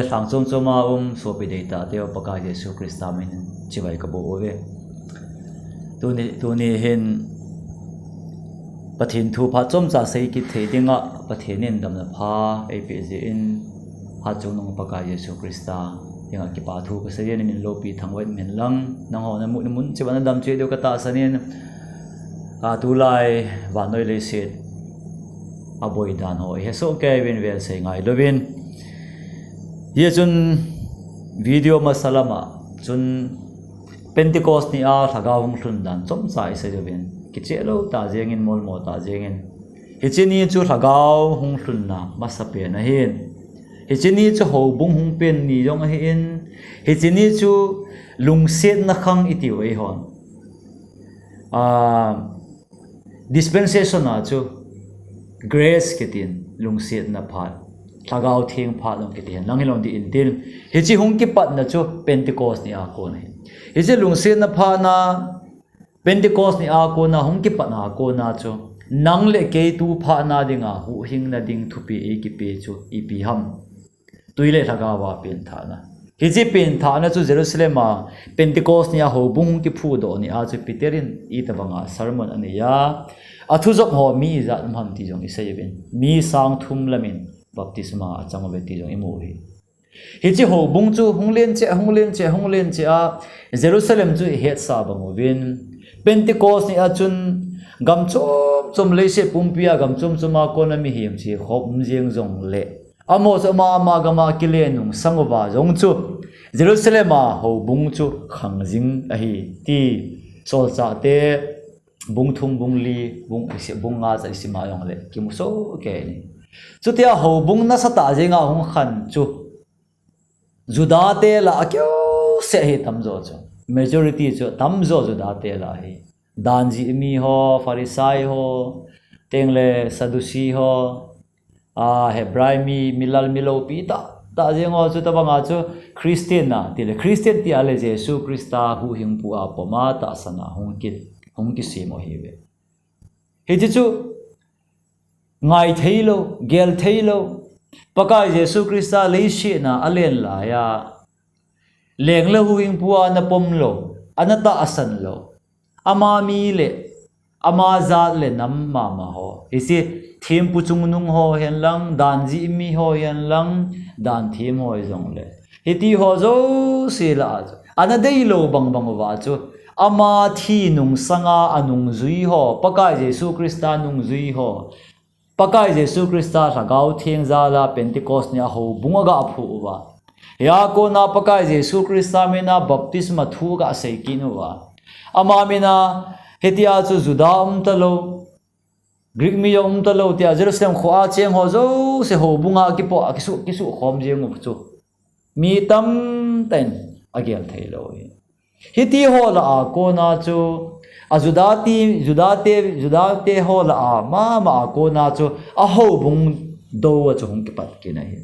Sang som soma sopi data teo paka Yesu Krista min chiwai ka bo ove tuni hin pathin thu pha chom cha sei ki thedinga pathenin damna pha apj in ha chunung paka Yesu Krista yang ki pa thu ka seyen min lopi thangwai men lang nang ho na mun chiwana dam che do ka ta sanin a tu lai wa noi le set aboi dan ho he so ke win vel sei ngai lovin ye chun video masalama chun Pentecost ni a thaga hung thun dan chom sai se lovin ki chelo ta jengin mol mo ta jengin hichini chu thaga hung thun na masape na hin hichini chu ho bung hung pen ni jong hin hichini chu lungset na khang iti wei hon dispensation na chu grace kitin lungset na phat thagao theng phat long kitin langhilong di intil hichi hung ki pat na chu Pentecost ni a ko na hichi lungset na pha na Pentecost ni a ko na hung ki pat na ko na chu nang le ke tu pha na dinga hu hing na ding thupi e ki pe chu ipi ham tuile thagawa pen tha na hichi pen tha na chu Jerusalem a Pentecost ni a ho bung ki phu do ni a chu Peterin I tabanga sermon ani ya athu jok ho mi za mam ti jong isayben mi sang thum lamin baptisma achang ve ti jong imu hi hichi ho bung chu hunglen che a Jerusalem chu het sa bangu win Pentecost ni a chun gam chom le se pumpia gam chom a kona mi him chi khop jeng jong le amo chama ma gama kile nung sangwa jong chu Jerusalem a ho bung chu khangjing a hi ti sol cha te bung thum bung li bung nga cha isi ma yong le ki mu so ke ni chu tia ho bung na sa ta jenga hung khan chu juda te la akyo se hi tam zo chu majority chu tam zo juda te la hi danji mi ho farisai ho tengle sadusi ho hebrai mi milal milo pi ta jengo chu ta banga chu Christian na ti le Christian ti ale Jesu Krista hu hing pu a poma ta sana hung ki si mo hi ve he chu ngai theilo gel theilo paka Jesu Krista le shi na alen la ya leng le hu hing pu a na pom lo anata asan lo ama mi le ama za le nam ma ma ho isi thim pu chung nung ho hen lang dan ji mi ho hen lang dan thim ho jong le hiti ho zo si la ana dei lo bang wa chu ama thi nung sanga anung zui ho paka Jesu Krista nung zui ho paka Jesu Krista thagau theng za la Pentecost ni ho bunga ga phu wa ya ko na paka Jesu Krista me na baptisma thu ga sei kinu wa ama me na hetia chu juda talo Greek mi yom talo tia Jerusalem kho a cheng ho zo se ho bunga ki po kisu khom je mu chu mi tam ten agel thailo hiti ho la a ko na chu a judate ho la a ma ko na chu a ho bung do chu hung ki pat ki na hi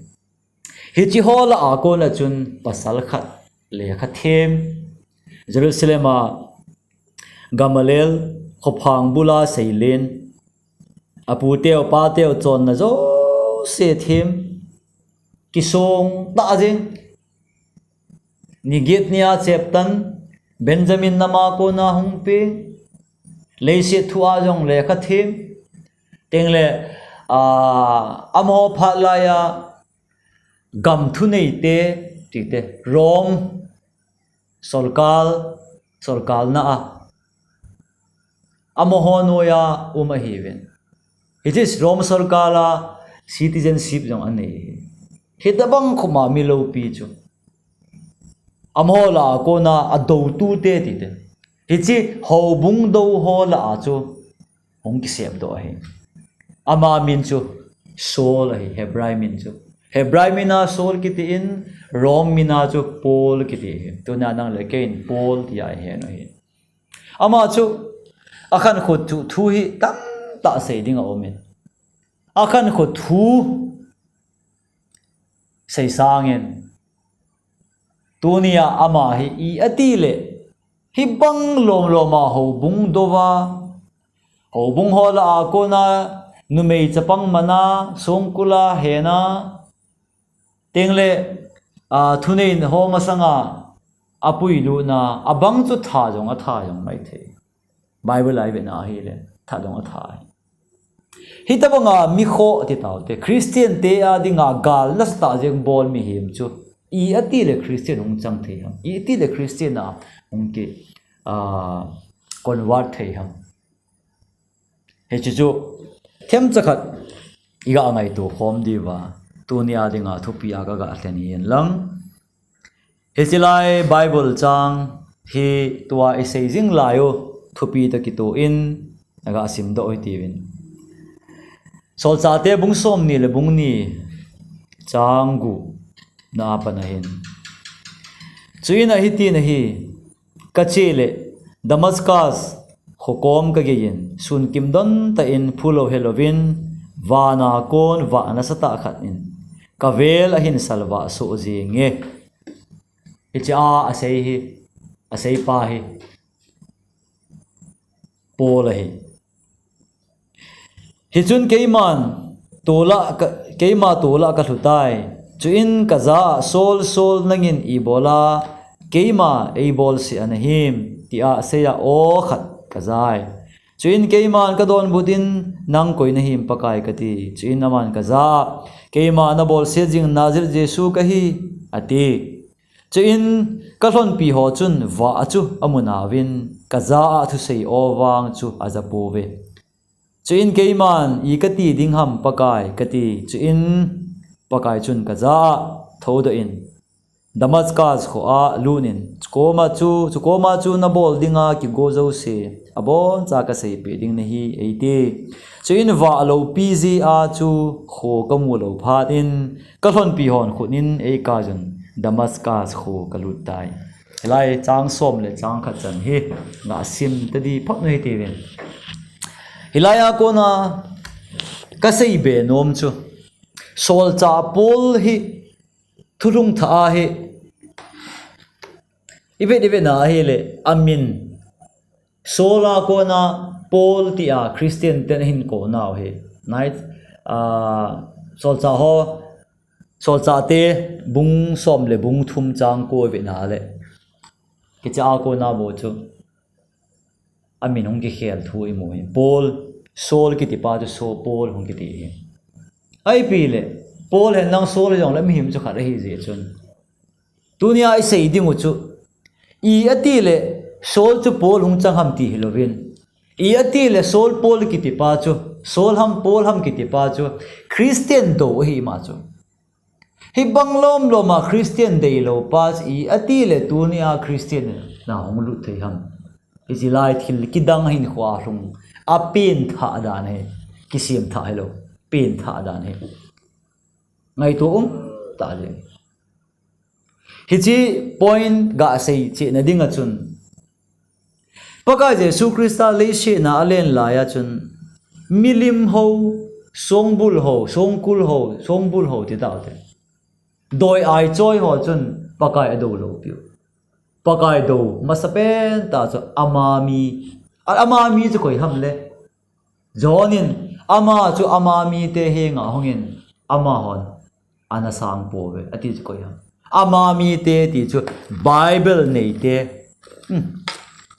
hiti ho la a ko na chun pasal khat le kha them Jerusalem a Gamalel khophang bula seilen apu teo pa teo chon na zo se them kisong ta jing niget nia cheptan Benjamin nama ko na hung pe le se thua jong le kha them tengle amo phala ya gam thu nei te ti te rom solkal na amo hono ya umahiven it is rom solkala citizenship jong ane hitabang khuma milo pi chu amhola ko na ado tu te ti te hichi ho bung do ho la chu hong ki sep do he ama min chu sol he hebrai min chu hebrai mina sol ki ti in rom mina chu pol ki ti tu na nang le kein pol ti ai he no he ama chu akhan khot thu hi tam ta sei ding a omen akhan khot thu sei sangen tunia ama hi I atile hi bang loma ho bung dowa ho bung hola ko na numei chapang mana songkula hena tengle thu nei hom asanga apui lu na abang chu tha jong mai the bible lai be na hi le tha jong a tha hi ta banga mi kho ti taw te christian te a dinga gal na sta jeng bol mi him chu I ati le christian ung chang the ham I ati le christian na ung ke convert the ham he chu them chakhat iga ngai tu khom di wa tunia dinga thupi aga ga athani en lang he silai bible chang he tua isei jing layo thupi ta ki to in aga sim do oi ti win sol cha te bung som ni le bung ni changu na panahin chuina hiti na hi kachele damascus khokom ka gein sun kimdon ta in phulo helovin wana kon wa na sata khat in kavel ahin salwa so jinge icha asei pa hi pola hi hichun keiman tola ka thutai chuin kaza sol nangin ibola keima eibol si anahim tia seya o khat kazai chuin keiman ka don budin nang koi nahim pakai kati chuin aman kaza keima na bol se jing nazir jesu ka hi ati chuin kalon pi ho chun wa achu amuna win kaza thu sei owang chu azapove chuin keiman I kati dingham pakai kati chuin pakai chun kaza thoda in damascus kho a lunin chukoma chu na bol dinga ki gozo se abon cha ka sei pe ding na hi eite chuin wa lo pg a chu kho kamu lo phat in kalon pi hon khunin e ka jun damascus kho kalutai lai chang som le chang kha chan hi nga sim tadi phak nei te ven hilaya ko na ka sei be nom chu sol cha pol hi thurung tha hi ibe na hi le amin sola ko na pol ti a christian ten hin ko naw he night sol cha te bung som le bung thum chang ko ve na le ki cha ko na bo chu amin hong ki khel thu I mo pol sol ki ti pa chu so pol hong ki ti ai pi le Paul hen nang sol jong lam him chu khat hi je chun dunia I sei ding chu I ati le sol chu Paul hung chang ham ti hilovin I ati le sol Paul ki ti pa chu sol ham Paul ham ki ti pa chu christian do hi ma chu hi banglom lo ma christian dei lo pas I ati le dunia christian na hong lu thei ham I lai thil ki dang hin khwa hlung a pin tha dan he kisim tha hello pin tha dan he ngai tu ta le hi chi point ga sei chi na ding a chun paka jesu krista le she na alen la ya chun milim ho songbul ho songbul ho ti ta te doi ai choi ho chun pakai ado lo piu pakai do masapen ta cho amami chu koi ham le jonin ama chu amami te he nga hongin ama hon ana sang po ve ati chu koi ham amami te ti chu bible nei te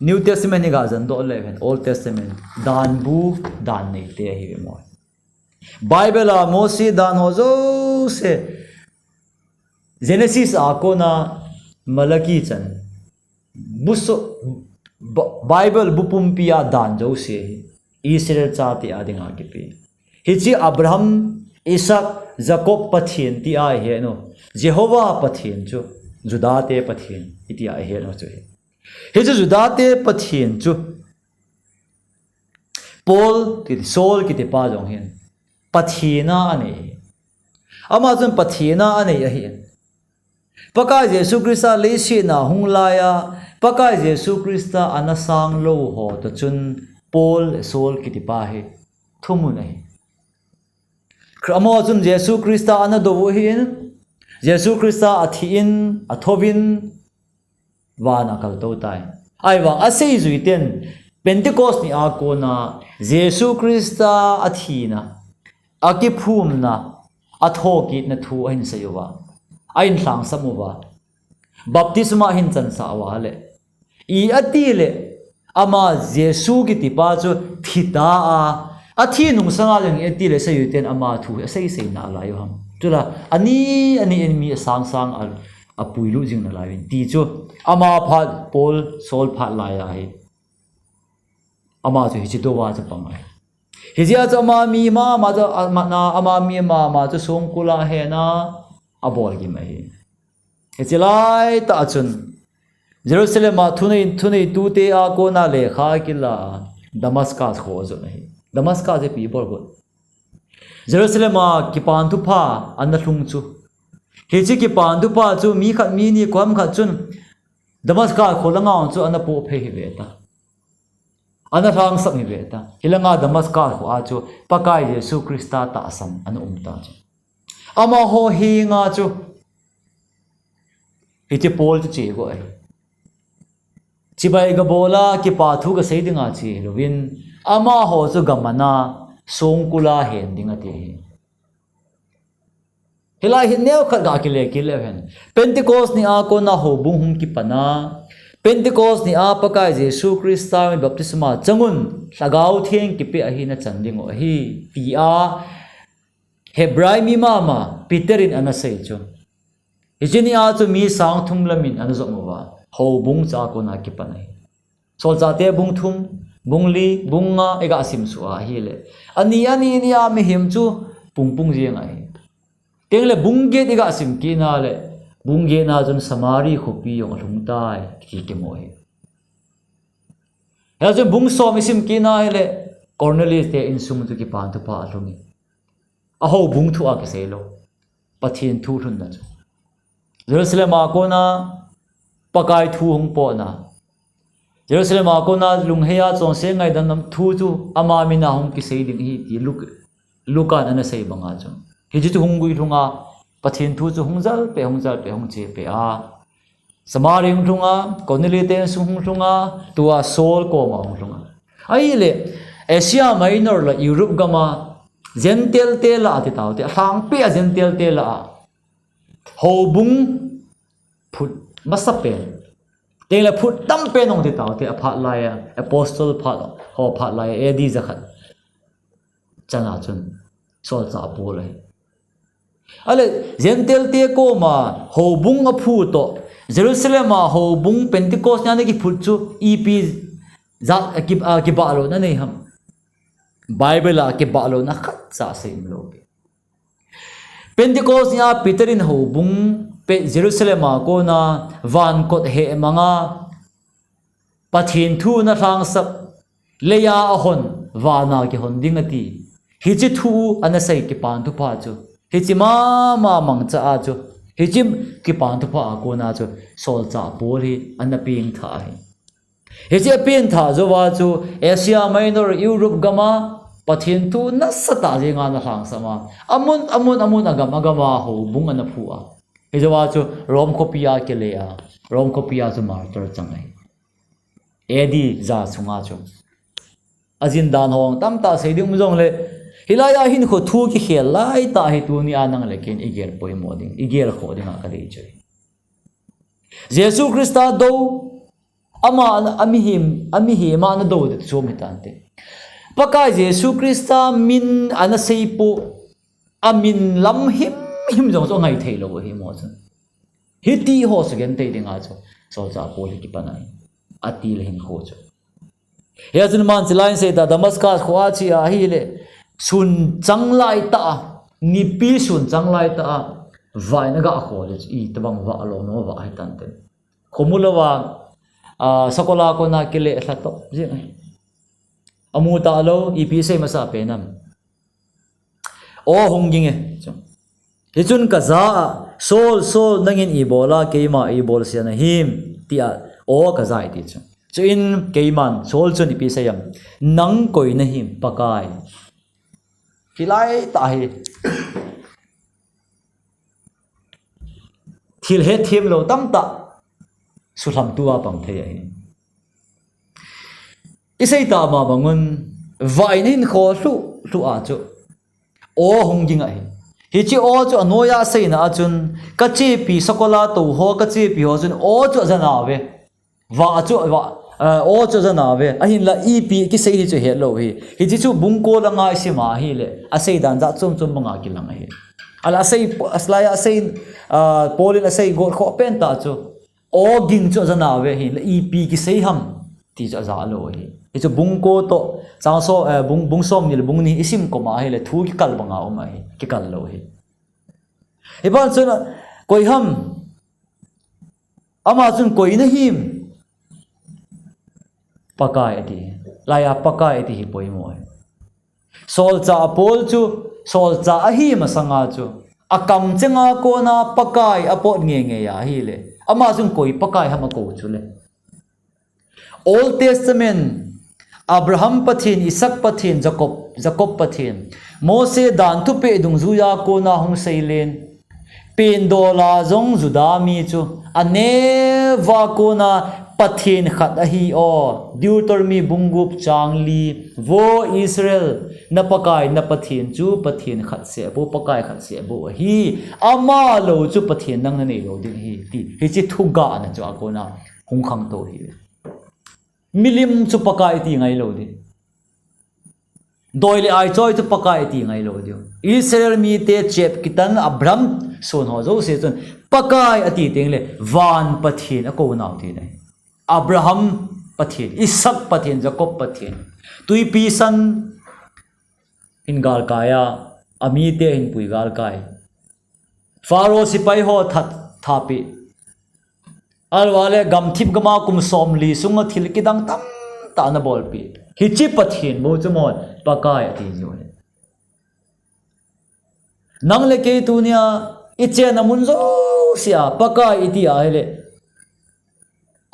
new testament ni ga jan do le old testament dan bu dan nei te hi mo bible a mosi dan ho zo se genesis a ko na malaki chan buso bible bupumpia dan jo se Israel chati adinga ki pe hichi Abraham Isaac Jacob pathin ti ai he no Jehovah pathin chu Judah te pathin iti ai he no chu he chu Judah te pathin chu Paul ti Saul ki te pa jong hen pathina ani ama chun pathina ani a hi paka Jesu Christa le si na hunglaya paka Jesu Christa anasang lo ho to chun Paul Saul ki ti pa he thumu nei kramo chun Jesu Christa ana do hin Jesu Christa athin athovin wana kal to tai ai wang asei zuiten Pentecost ni akona Jesu Christa athina akiphumna athoki na thu hin sayuwa ain thlang samuwa baptisma hin chan sa wa le I ati le ama Jesu ki tipa chu thita a thi nung sanga leng eti le sai ten ama thu sai sai na la yo ham tula ani enmi sang a puilu jing na la win ti chu ama phat pol sol phat la ya hi ama chu hi chi do wa cha pang ai hi jia cha ma mi ma cha na ama mi ma chu song kula he na abol gi mai hi chi lai ta chun Jerusalem thunei tu te a ko na le kha kila Damascus kho zo nahi Damascus je pi bor bol Jerusalem ki pan tu pha an thung chu he chi ki pan tu pha chu mi khat mi ni kwam khat chun Damascus kho langa chu an po phe hi ve ta an rang sak hi ve ta hilanga Damascus kho a chu pakai Jesu Krista ta asam an ta chu ama ho hi nga chu he chi pol chu che go ai Chibai ga bola ki pathu ga sei dinga chi lovin ama ho chu gamana songkula hen dinga te hilai hin neu khat ga ki le hen Pentecost ni a ko na ho bung hum ki pana Pentecost ni a pakai Jesu Krista mi baptisma changun lagau thieng ki pe a hi na chanding o hi ti a Hebrai mi mama Peterin anasei chu hijini a chu mi sang thum lamin an zo mowa ho bung cha ko na ki panai sol cha te bung thum bung li bunga ega sim su a hi le ani ni a mi him chu pung jeng ai teng le bung ge ega sim ki na le bung ge na jun samari khopi yong lung tai ki ke moi ya jun bung so mi sim ki na le Cornelius te in sum tu ki pan tu pa lungi a ho bung thu a ke se lo pathin thu thun na chu Jerusalem a ko na pakai thu hong po na Jerusalem a ko na lung heya chong se ngai dan thu chu ama mi na hong ki sei ding hi ti lukan ana sei banga chong hi chu hong gui thunga pathin thu chu hongjal pe hong che pe a samaring thunga konili ten su hong thunga tua sol ko ma hong thunga ai le Asia Minor la Europe gama gentel te la ti taw te hang pe gentel te la ho bung phut masapel tela phut tam pe nong ti taw te apha la ya apostle pha ho pha la ya edi zakhat chana chun sol cha pu le ale gentel te ko ma ho bung a phu to Jerusalem ma ho bung Pentecost na ki phut chu ep za ki ba lo na nei ham Bible a ki ba lo na khat sa seim lo Pentecost ya Peterin ho bung pe Jerusalem ko na van kot he manga pathin thu na thang sap leya ahon wana ki hon dingati hi chi thu ana sai ki pan thu pa chu hi chi ma mang cha a chu hi chim ki pan thu pa ko na chu sol cha poli ana ping tha hi hi chi pin tha zo wa chu Asia Minor Europe gama pathin thu na sata je nga na thang sama amun agama ho bung ana phu a Ijawa chu Rom Copia ke le a Rom Copia chu martyr changai edi za chunga chu ajin dan hong tam ta sei ding mujong le hilaya hin kho thu ki khel lai ta hi tu ni anang lekin igel poi moding igel kho ding ka dei choi Jesu Krista do ama ami hi ma na do de chom hitante paka Jesu Krista min ana sei pu amin lam him jong so ngai thei lo hi mo chu hi ti ho se gen te ding a chu so cha poli ki panai ati le hin ho chu ya jun man chilain se da Damascus khwa chi a hi le sun changlai ta ni pi sun changlai ta vai na ga kho le i tabang wa lo no wa hai tan te khomulawa sakola ko na kile hla to je amu ta lo i pi se masa pe nam o hongging e Hijun kaza sol nangin ibola keima ibol siya na him tia o kaza iti chu so in keiman sol chun ipi sayam nang koi na him pakai hilai tahi thil he thim lo tam ta sulam tua pang thei hi isai ta ma bangun vainin kho lu a chu o hongjing ai hi chi o chu anoya sei na achun ka chi pi sokola to ho ka chi pi ho chun o chu jana ve wa chu wa o chu jana ve a hin la e pi ki sei hi chu he lo hi chi chu bungko la nga si ma hi le a sei dan za chum chum manga ki lang hi ala sei aslaya sei polin sei go kho pen ta chu o ging chu jana ve hi la e pi ki sei ham ti cha za lo hi chu bungko to chang so bung som ni bung ni isim ko ma hi le thu ki kal banga o ma hi ki kal lo hi iban chun koi ham ama chun koi na him pakai ati laya pakai ati hi poi mo sol cha pol chu sol cha a hi ma sanga chu akam chenga ko na pakai apot nge ya hi le ama chun koi pakai ham ko chu le Old Testament Abraham pathin Isaac pathin Jacob pathin Mose dan tu pe dung zuya ko na hong sailen pen dola zong zudami chu aneva ko na pathin khat a hi o Deuteronomy bungup changli vo Israel na pakai na pathin chu pathin khat se bo pakai khat se bo hi ama lo chu pathin nang na nei lo ding hi chi thuga na chu ko na hong khang to hi milim chu pakai ti ngai lo di doile ai choi chu pakai ti ngai lo di Israel mi te chep kitan Abraham son ho zo se chun pakai ati tengle van pathin a ko naw ti nei Abraham pathin Isaac pathin Jacob pathin tui pi san in gal kaya ami te in pui gal kai Pharaoh sipai ho that thapi alwale gam thip gama kum som li sunga thil kidang tam ta na bol pi hi chi pathin mo chumon pakai ati jo nang le ke tu nia iche na mun zo sia pakai iti a hele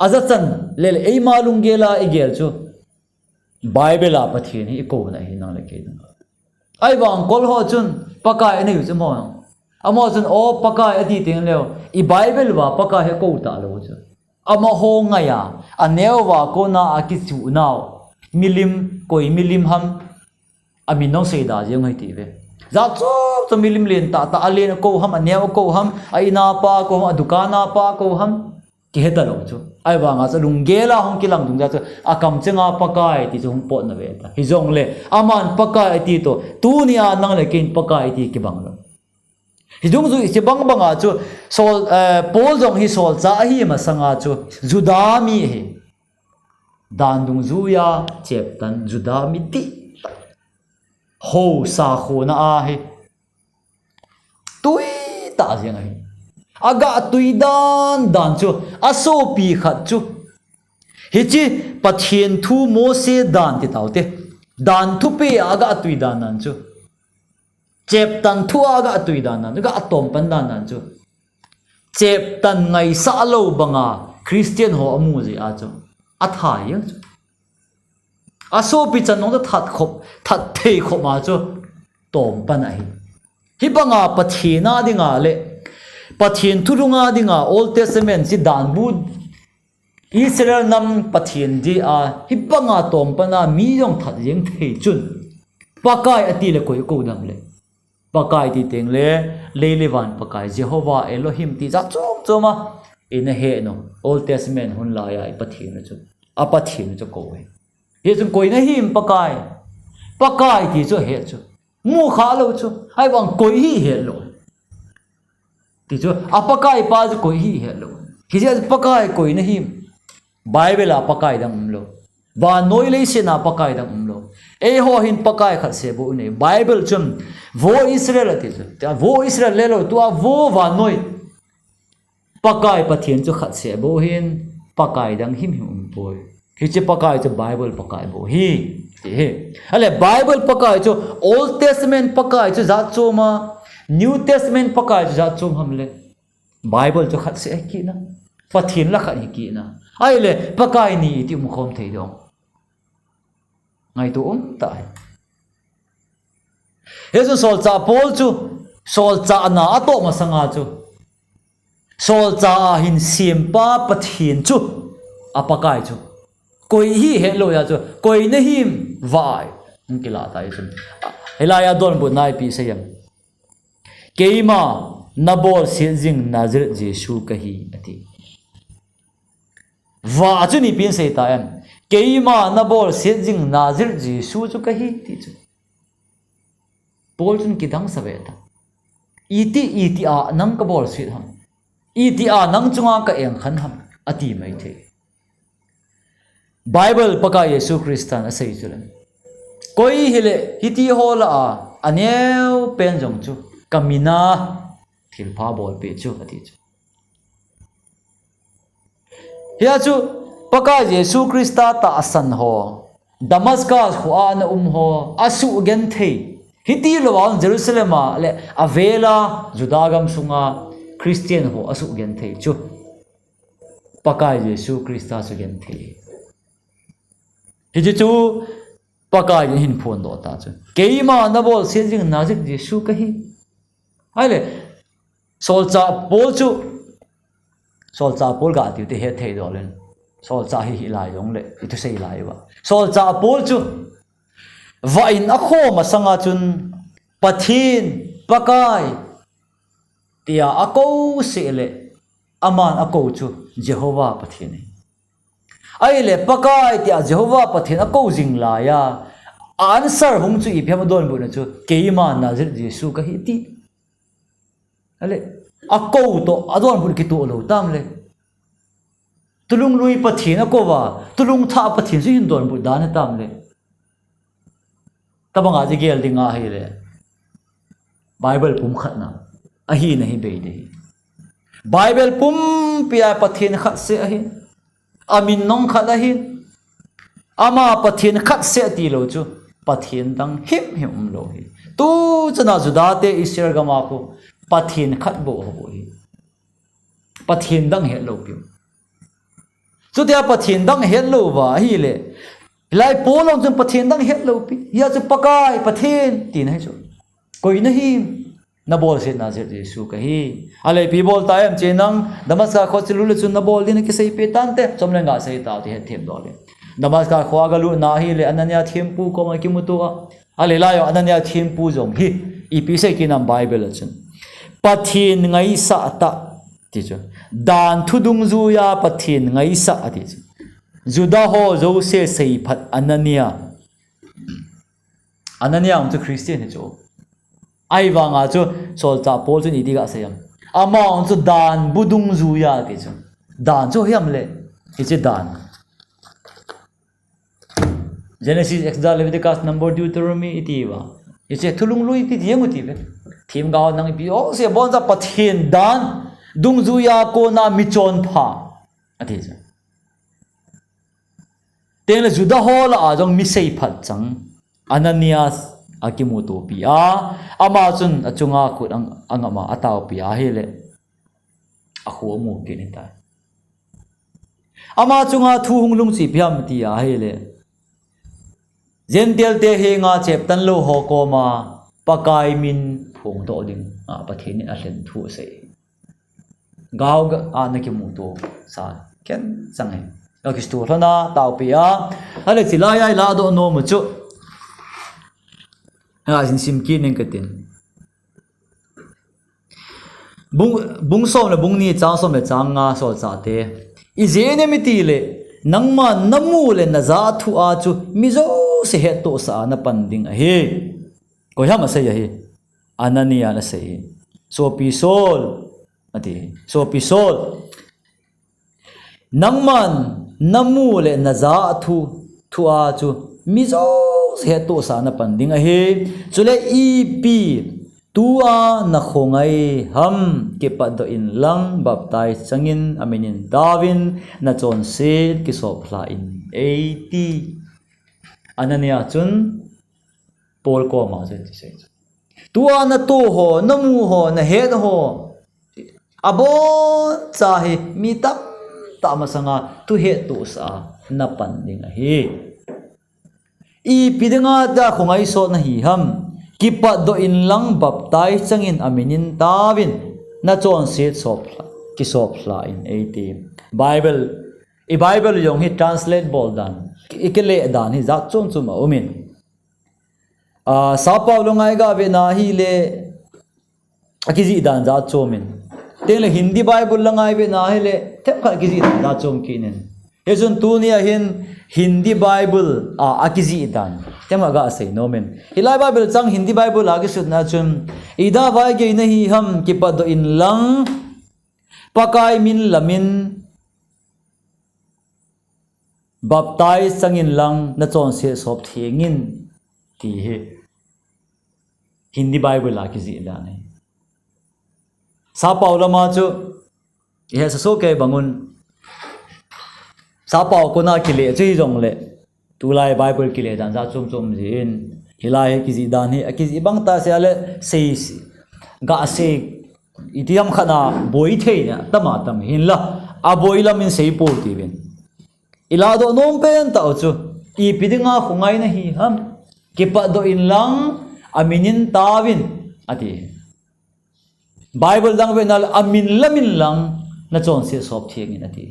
azatan le ei malung gela igel chu bible a pathin hi ko na hi nang le ke ai wang kol ho chun pakai nei chu mo amo chun o pakai ati ting leo I bible wa pakai he ko ta lo chu ama ho nga ya aneu wa ko na akichu naw milim koi milim ham ami no sei da je ngai ti ve za cho milim len ta alen ko ham aneu ko ham ai na pa ko dukana pa ko ham ki he ta lo chu ai wa nga cha lung gela hong kilang dung ja chu akam chenga pakai ti chu pot na ve ta hi jong le aman pakai ti to tu nia nang le kin pakai ti ki bang lo hidung zu isi bang banga chu sol pol jong hi sol cha hi ma sanga chu judami hi dan dung zu ya chep tan judami ti ho sa kho na a hi tui ta jeng hi aga tui dan chu aso pi khat chu hi chi pathian thu Mose dan ti taute dan thu pe aga tui dan nan chu chep tan thua ga tui dan nan ga atom pan dan nan chu chep tan ngai sa lo banga Christian ho amu ji a chu a tha yang chu aso pi chan nong da that thei khop ma chu tom pan ai hi banga pathina dinga le pathin thurunga dinga Old Testament si dan bu Israel nam pathin di a hi banga tom pana mi yong that yeng thei chun pakai ati le koi ko dam le pakai ti teng le levan pakai Jehovah Elohim ti za chom choma in he no Old Testament hun la ya pathin chu a pathin chu ko he ye chung koi na him pakai ti chu he chu mu kha lo chu ai wang koi hi he lo ti chu a pakai pa chu koi hi he lo hi je pakai koi na him Bible a pakai dam lo ba noi le se na pakai dam lo e ho hin pakai khat se bu ne Bible chum vo Israel ati chu ta vo Israel le lo tu a vo wa noi pakai pathian chu khat se bu hin pakai dang him poi hi che pakai chu Bible pakai bu hi he ale Bible pakai chu Old Testament pakai chu za chu ma New Testament pakai chu za chu hamle Bible chu khat se ki na pathian la khat ki na ai le pakai ni ti mu khom thei dong ngai tu ta hesu sol cha pol chu sol cha na ato ma sanga chu sol cha hin sim pa pathin chu apakai chu koi hi hello ya chu koi na him vai kila ta isun helaya don bu nai pi sayam keima nabol sienzing Nazareth Jesu kahi ati wa chu ni pin sei ta em keima nabol sienzing Nazareth Jesu chu kahi ti chu Paul chun kidang saveta iti a nang ka bol sit ham iti a nang chunga ka eng khan ham ati mai the Bible paka Yesu Christan asai chulan koi hele hiti hola a aneu pen jong chu kamina thilpha bol pe chu ati chu ya chu paka Yesu Christa ta asan ho Damascus ho an ho asu gen thei hiti lawang Jerusalem le avela judagam sunga Christian ho asu gen thei chu paka Yesu Christa su gen thei hiji chu paka hin phone do ta chu keima na bol sejing Nazareth Jesu kahi aile solcha pol chu solcha pol ga ti te he thei do len solcha hi lai dong le itu sei lai ba solcha pol chu vain a khoma sanga chun pathin pakai tia ako sele aman ako chu Jehovah pathin ai le pakai tia Jehovah pathin ako jingla ya answer hung chu iphem don bu na chu keima Nazareth Jesu ka hiti ale ako to adon bu ki to lo tam le tulung lui pathin ako wa tulung tha pathin su hin don bu dan tam le tabang aji gel dinga hi le Bible pum khatna ahi nahi be de Bible pum pia pathin khat se ahi amin nong khat ahi ama pathin khat se ti lo chu pathin dang him lo hi tu chana judate Israel gama ko pathin khat bo ho hi pathin dang he lo pi chu dia pathin dang he lo wa hi le lai polong chun pathin dang het lo pi ya chu pakai pathin tin hai chu koi na hi na bol se Nazareth Jesu ka hi ale pi bol ta em chenang Damascus kho chilu le chun na bol din ki sei pe tan te chomle nga sei ta ti het them do le Damascus kho ga lu na hi le Anania thempu ko ma ki mutu ale la yo Anania thempu jong hi i pi sei ki nam Bible chun pathin ngai sa ta ti chu dan thudung zu ya pathin ngai sa ati chu Judah ho zo se sei phat Anania ang chu Christian chu ai wanga chu sol cha pol chu ni diga sayam ama ang chu dan budung zu ya ti chu dan chu hiam le ti che dan Genesis Exodus Leviticus Number Deuteronomy itiwa iche thulung lui ti diemu ti be thim gaw nang pi o se bon za pathin dan dung zu ya ko na mi chon pha ati chu tên là Judah hol a jong mi sei phat chang Ananias akimuto pia ama chun achunga khut angama ataw pia hele akhu mu ke ni ta ama chunga thu hunglung chi piam ti a hele gentel te he nga chep tan lo ho ko ma pakai min phung to ding a pathin a hlen thu sei gaw ga anakimuto sa ken changai Akistu thana tau pia ale chilaya la do no mu chu ha sin sim ki ning katin bung som le bung ni chang som le chang nga so cha te I zene mi ti le nangma namu le na za thu a chu mi zo se he to sa na panding a he ko ya ma se ya he Anania na se so pi sol ati so pi sol nangman namu le na za thu a chu mi zo se to sa na panding a he chule I pi tua na khongai ham ke pa do in lang baptize changin aminin Davin na chon se ki so phla in 80 Anania chun Paul ko ma je ti se tua na to ho namu ho na he ho abo cha hi mi tam ta ma sanga tu he to sa na panding a he I pidanga da khongai so na hi ham kipa do in lang baptize changin aminin Davin na chon sit sop ki sop la in 80 Bible yong hi translate bol dan ikele dan hi zat chon chuma umin sa Paulo ngai ga ve na hi le akizi dan za chomin tele Hindi Bible langai be na hele thep kha akizi dan za chom kinen hejun tunia hin Hindi Bible akizi dan tema ga sei nomen hilai Bible chang Hindi Bible agi sut na chum ida vai ge nahi ham ki pad in lang pakai min lamin baptize sangin lang na chon se sop thengin ti he Hindi Bible akizi dan hai sa Paula ma chu he sa so ke bangun sa pau ko na kile chi jong le tu lai Bible kile dan za chum chum jin hilai ki ji dan hi ki bang ta se ale sei ga se itiam khana boi thei na tama tam hin la a boi la min sei po ti ben ila do nom pen ta chu I pidinga khungai na hi ham ke pa do in lang aminin tawin ati Bible dang ve nal amin lamin lang na chon se sop thieng in ati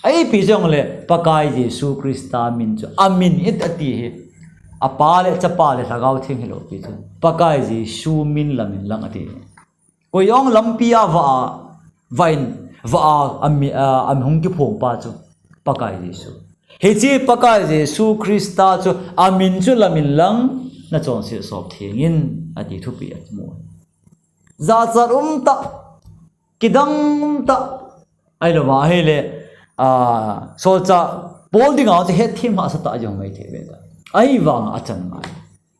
ai pi jong le pakai Jesu Krista min chu amin it ati he apale chapale lagaw thing helo pi chu pakai Jesu min lamin lang ati ko yong lampia vain am hung ki phom pa chu pakai Jesu he chi pakai Jesu Krista chu amin chu lamin lang na chon se sop thieng in ati thu pi at mo za zar ta kidang ta ai lo wa hele so cha bol ding out he thim ha sa ta jong mai the be da ai wang a chan mai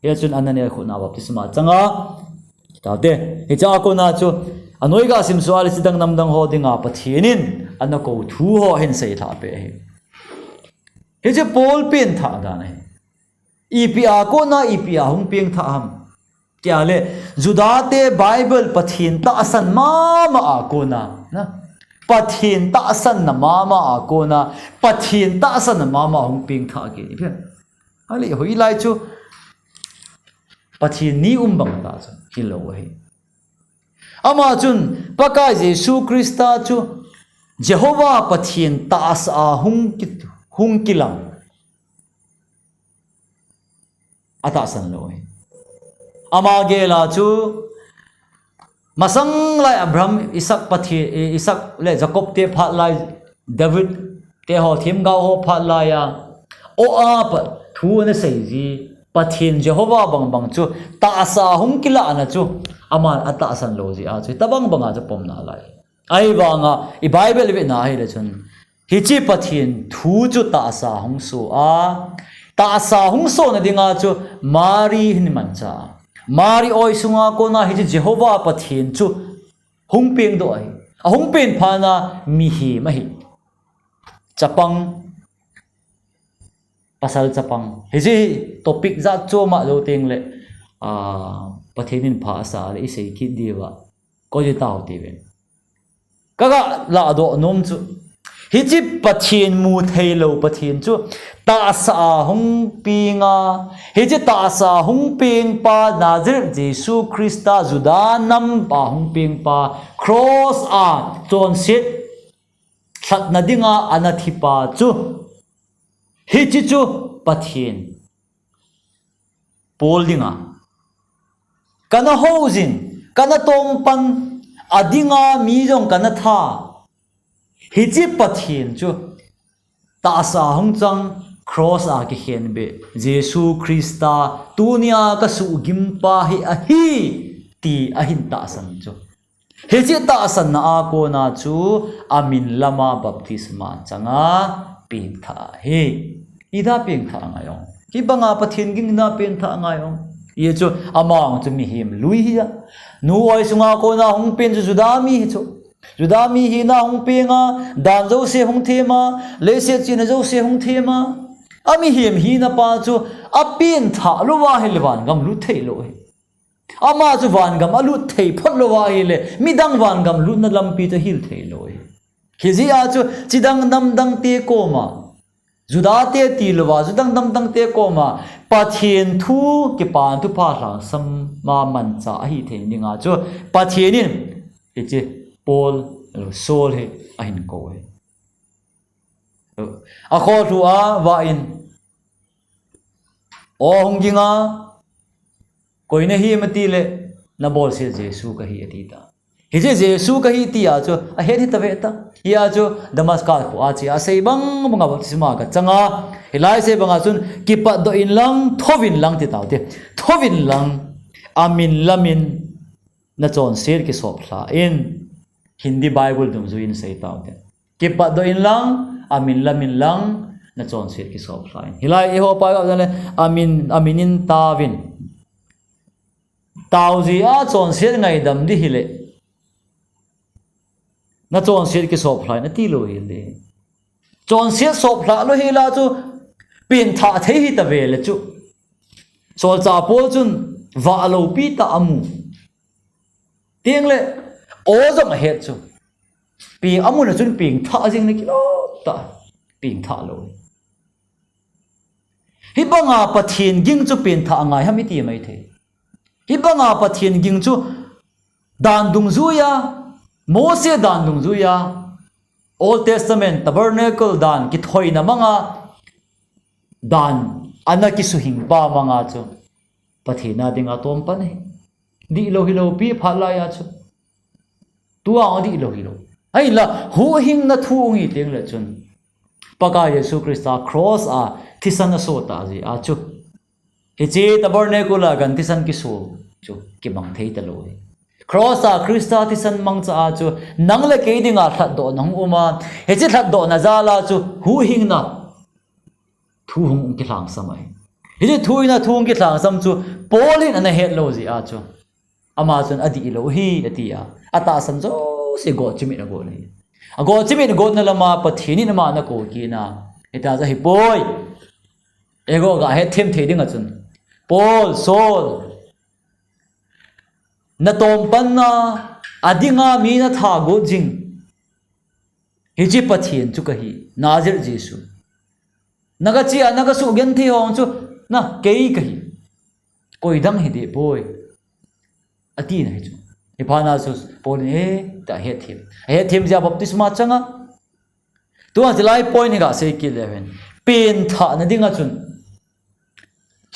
ye chun anane khu na baptisma changa ta de he cha ko na chu anoi ga sim swal sidang nam dang ho dinga pathinin anako thu ho hen sei tha pe he je bol pen tha da nai ipia ko na ipia hung peng tha ham kya le judate Bible pathin ta asan mama a ko na pathin ta asan na mama a ko na pathin ta asan na mama hung ping tha ke ni phe ali hoi lai chu pathin ni bang ta chu hilo he ama chun pakai Jesu Krista chu Jehovah pathin ta asa hung kilang ata san lo he ama gela chu masang lai Abraham Isaac pathi Isaac le Jacob te phat lai David te ho thim ga ho phat lai ya o ap thu na sei ji pathin Jehovah bang chu ta sa hung kila na chu ama ata san lo ji a chu tabang banga chu pom na lai ai wanga I Bible ve na hi le chun hi chi pathin thu chu ta sa hung so a ta sa hung so na dinga chu Mari hin man cha Mari oi sunga ko na hi Jehovah pathin chu hung peng do ai a hung pen phana mi hi ma hi chapang pasal chapang hi ji topic za cho ma lo teng le pathinin pha sa le i sei ki dewa ko ji taw ti ben kaga la do nom chu hi chi pathin mu thei lo pathin chu ta sa hung pinga he je ta sa hung ping pa Nazareth Jesu Krista juda nam pa hung ping pa cross chon sit that na dinga anathi pa chu he chi chu pathin pol dinga kana housing kana tom pan adinga mi jong kana tha he chi pathin chu ta sa hung chang cross ki hen be Jesu Krista tunia ka su gimpa hi a hi ti a hin ta san chu he chi ta san na a ko na chu amin lama baptisma changa pin tha he ida pin tha ngayong ki banga pathin ging na pin tha ngayong ye chu amang chu mi him lui hi nu oi sunga ko na hung pin chu judami hi chu judami hi na hung penga dan zo se hung thema le se chin zo se hung thema ami him hi na pa chu apin tha lo wa helwan gam lu thei lo he ama chu wan gam alu thei phot lo wa hi le midang wan gam lu na lampi cha hil thei lo he khizi a chu chidang nam dang te ko ma juda te ti lo wa judang nam dang te ko ma pathin thu ki pan tu pha la sam ma man cha hi thei ninga chu pathinin he che Paul Saul he ahin ko he a kho thu a wa in o honginga koine hi mati le na bol se Jesu ka hi atita hi je Jesu ka hi ti a cho a he hi ta ve ta ya cho Damascus ko a chi a sei bang mga baptisma ka changa hilai se banga chun kipa do in lang thovin lang ti taw te thovin lang amin lamin na chon ser ki sop thla in Hindi Bible dum zu in sei taw te kipa do in lang amin lamin lang na chon ser ki sop thla in hilai e ho pa ga le aminin tawin tawzi a chon ser ngai dam di hile na chon ser ki sop thla na ti lo hi le chon ser sop thla lo hi la chu pin tha the hi ta ve le chu sol cha pol chun va lo pi ta amu tiang le o zong he chu pi amu na chun ping tha jing ni kilo ta ping tha lo hi banga pathin ging chu pin tha ngai ha mi ti mai the hi banga pathin ging chu dan dung zu ya Mose dan dung zu ya Old Testament tabernacle dan ki thoi na manga dan anaki suhing ba manga chu pathina ding atom pan he di lo hilo pi phala ya chu tua di lo hilo ai la hu hing na thu ngi teng le chun paka Yesu Christa cross a thisan so ta ji a chu he che tabernacle la gan thisan ki so chu ki bang thei ta lo cross a Christa thisan mang cha a chu nang le ke ding a that do nang uma he che that do na za la chu hu hing na thu hung ki thang samai he thui na thung ki thang sam chu polin an het lo ji a chu ama chun adi lo hi atia ata sam zo se go chimi na go nei a go chimi na go na lama pathini na ma na ko ki na eta za hi boy ego ga he them thei ding a chun Paul Saul na tom pan na adinga mi na tha go jing hi ji pathin chu ka hi Nazir Jesu naga chi anaga su gen thi hong chu na kei ka hi koi dang hi de boy ati na hi chu iphana su pon he ta he thim ja baptisma changa tu a lai point ni ga se ki 11 pen tha na dinga chun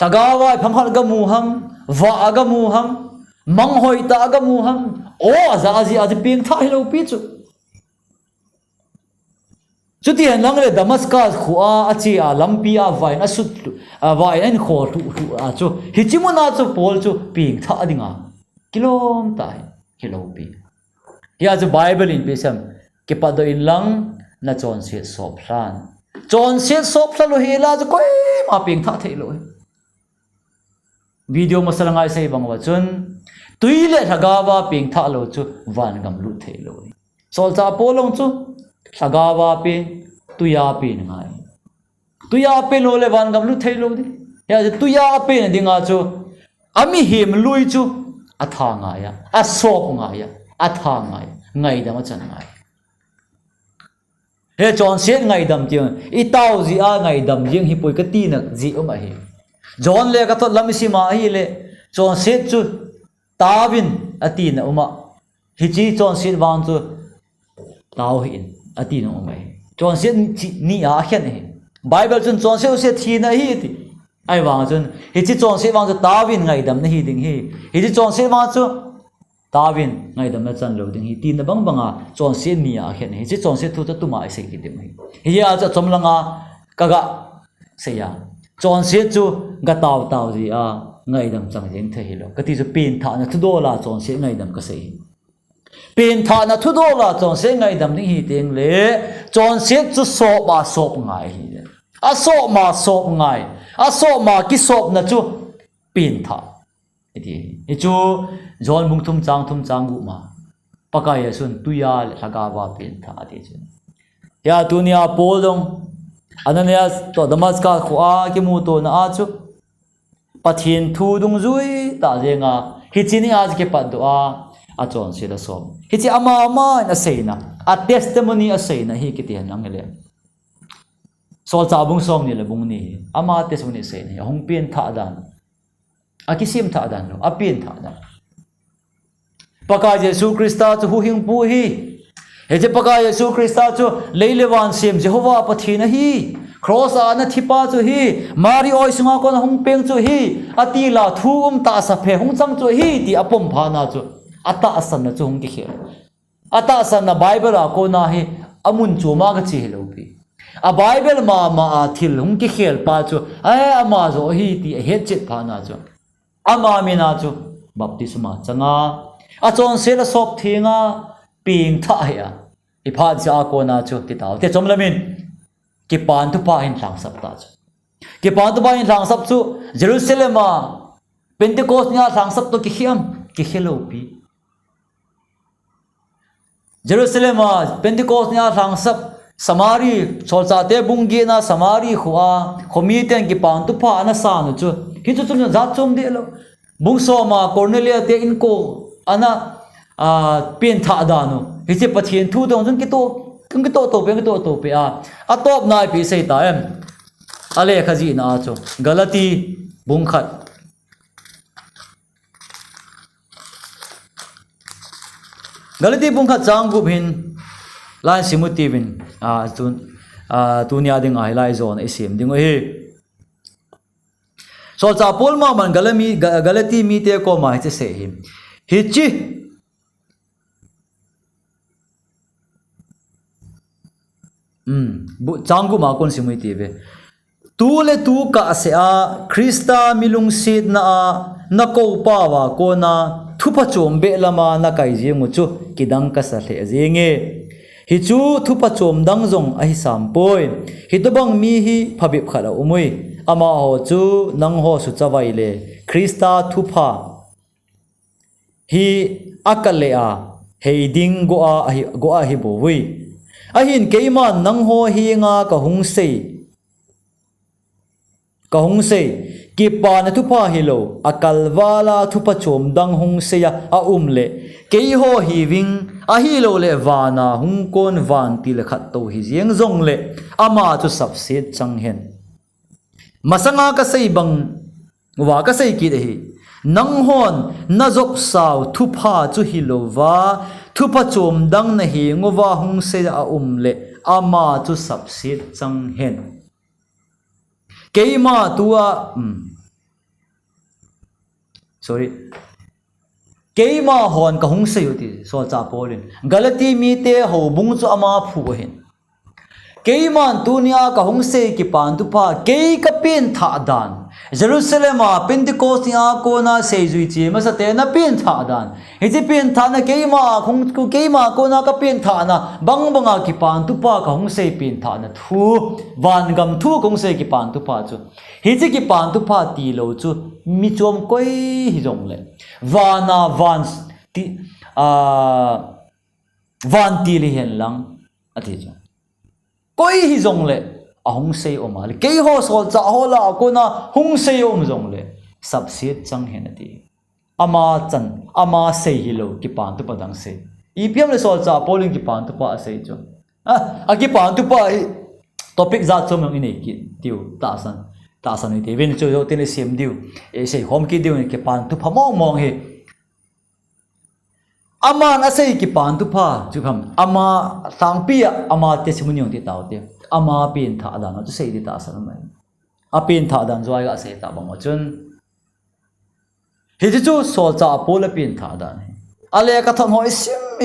sagawa phamhal ga mu ham wa aga mu ham mang hoi ta aga mu ham o azi ping tha hi lo pi chu chuti nang le Damascus khuwa achi a lampi a vai na sut vai en kho tu a chu hichimuna chu pol chu ping tha adinga kilom tai kilopi ya chu Bible in pisam ke pa do in lang na chon se sop hlan chon se sop hlan lo hela chu koi ma ping tha thei lo video masalangai sei bangwa chun tuile thagawa ping tha lo chu van gam lu thei lo sol cha polong chu thagawa pe tuya pe ngai lo le van gam lu thei lo di ya tuya pe na dinga chu ami him lui chu atha nga ya asop nga ya atha nga ngai da ma chan ngai he chon se ngai dam ti i tau ji a ngai dam jing hi poi ka ti na ji ma hi John le ka to lam si ma hi le chon se chu tawin ati na uma hi chi chon se wang chu taw hin ati na uma chon se ni a khen hi Bible chon se thi na hi ti ai wang chun hi chi chon se wang chu tawin ngai dam na hi ding hi hi chon se wang chu tawin ngai dam na chan lo ding hi tin na bang banga chon se ni a khen hi chi chon se thu ta tu ma se ki dim hi ya cha chom langa kaga se ya chon se chu ga taw ji a ngai dam chang jeng the hi lo ka ti chu pin tha na thu do la chon se ngai dam ka se pin tha na thu do la chon se ngai dam ni hi teng le chon se chu sop ngai hi a sop ngai a sop ma ki sop na chu pin tha iti e chu zon mung thum chang gu ma paka ya sun tu ya laga wa pin tha ati chu ya dunia polong Ananias to Damascus khwa ki mu to na a chu pathin thu dung zui ta jenga hi chini az ke pad do a chon se da som hi chi ama na seina a testimony a seina hi ki tian ang le sol cha bung som ni le bung ni ama testimony seina hong pin tha dan a ki sim tha dan lo a pin tha dan paka Jesu Christa chu hu hing pu hi he je paka Yesu Christa chu leilewan sim Jehovah pathina hi cross ana thipa chu hi mari oi sunga kon hung peng chu hi atila thu ta sa phe hung chang chu hi ti apom phana chu ata asan na chu hung ki khel ata asan na bible a ko na hi amun chu ma ga chi lo pi a bible ma a thil hung ki khel pa chu ai ama zo hi ti he chet phana chu ama mina chu baptisma changa a chon se la sop thinga ping tha ya i pha cha ko na chu ti taw te chom lamin ki pan tu pa in thang sap ta chu ki pan tu pa in thang sap chu Jerusalem a Pentecost nya thang sap to ki khiam ki khelo pi Jerusalem a Pentecost nya thang sap Samari solcha te bungi na Samari khuwa khomi ten ki pan tu pa na sa nu chu hi chu chu za chom de lo bung so ma Cornelia te in ko ana pen tha da nu hi che pathian thu dong jun ki to pe a top nai pi sei ta em ale khaji na cho galati bung khat galati bung khat chang gu bin lai simuti bin tunia ding ai lai zone isim ding hi so cha pol ma man galati mi te ko ma che se hi chi bu changu ma kon simui ti ve tu le tu ka se a Krista milung sit na a na ko pa wa ko na thupa chom be lama na kai je ngu chu kidang ka sa the jenge hi chu thupa chom dang jong a hi sam poi hi to bang mi hi phabip khala umui ama ho chu nang ho su chawai le Krista thupa hi akale a heiding go a hi bo wi ahin keiman nang ho hi nga ka hung sei ki pa na thu pa hilo akalwala thu pa chom dang hung se ya a umle kei ho hi wing a hi lo le wana hung kon van ti le khat to hi jeng zong le ama chu sab se chang hen masanga ka sei bang wa ka sei ki de hi nang hon na zop saw thu pha chu hi lo wa thu pa chom dang na hi ngowa hung se a umle ama chu sab se chang hen keima tua keima hon ka hung se yuti so cha polin galati mi te ho bung chu ama phu hen keiman tunia ka hung se ki pan tu pa ke ka pin tha dan Jerusalem a Pentecost ya ko na se zui chi ma sa te na pin tha dan he ji pin tha na keima khung ku keima ko na ka pin tha na banga ki pan tu pa ka hung se pin tha na thu van gam thu kong se ki pan tu pa chu he ji ki pan tu pa ti lo chu mi chom koi hi jong le wana van ti van ti li hen lang ati chu koi hi jong le a hung sei oma le kei ho sol cha ho la ko na hung sei om jong le sab sit chang hen ati ama sei hi lo ki pan tu padang sei ipiam le sol cha polling ki pan tu pa sei chu a ki pan tu pa topic za chom ng inei ki tiu ta san ni te ven chu yo te le sim diu e sei hom ki diu ki pan tu pha mong he ama na sei ki pan tu pha chu kham ama sang pi ama testimony ti taw te ama pin tha dan chu sei di ta san mai a pin tha dan zoi ga sei ta bang chun he chu sol cha pol pin tha dan ale ka thon hoi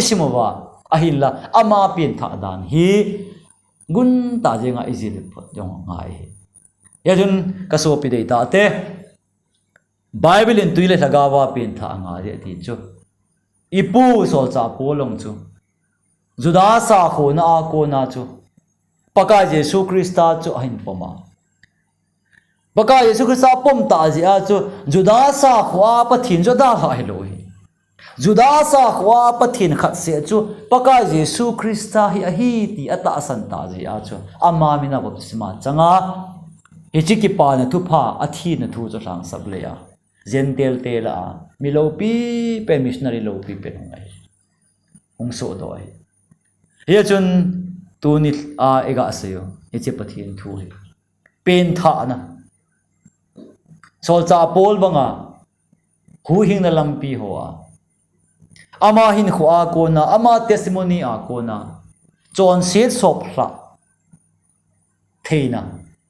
sim wa a hin la ama pin tha dan hi gun ta je nga easy le pot jong ngai ya jun ka so pi de ta te bible in tuile thagawa pin tha nga je ti chu ipu sol cha polong chu juda sa kho na a ko na chu paka Jesu Krista chu hin poma paka Jesu Krista pom ta ji a chu juda sa khwa pathin joda ha helo hi juda sa khwa pathin khat se chu paka Jesu Krista hi a hi ti ata san ta ji a chu ama mina baptisma changa hi chi ki pa na thu pha athi na thu chu sang sab le ya gentel te la milopi pe missionary lopi pe ngai hong so doi he chun tu ni a ega aseyo eche pathian thu hi pen tha na sol cha pol banga hu hing na lampi ho a ama hin khu a ko na ama testimony a ko na chon set sop hla theina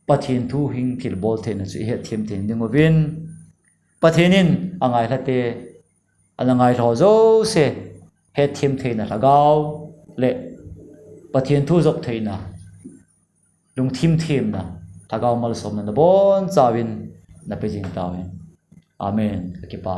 pathin thu hing thil bol the na chu he thiam thiam ding ovin pathinin angai late anangai tho zo se he thiam the na lagaw le pathin thu zok theina lung thim na lagaw mal som na bon chawin na pejing tawin amen ki pa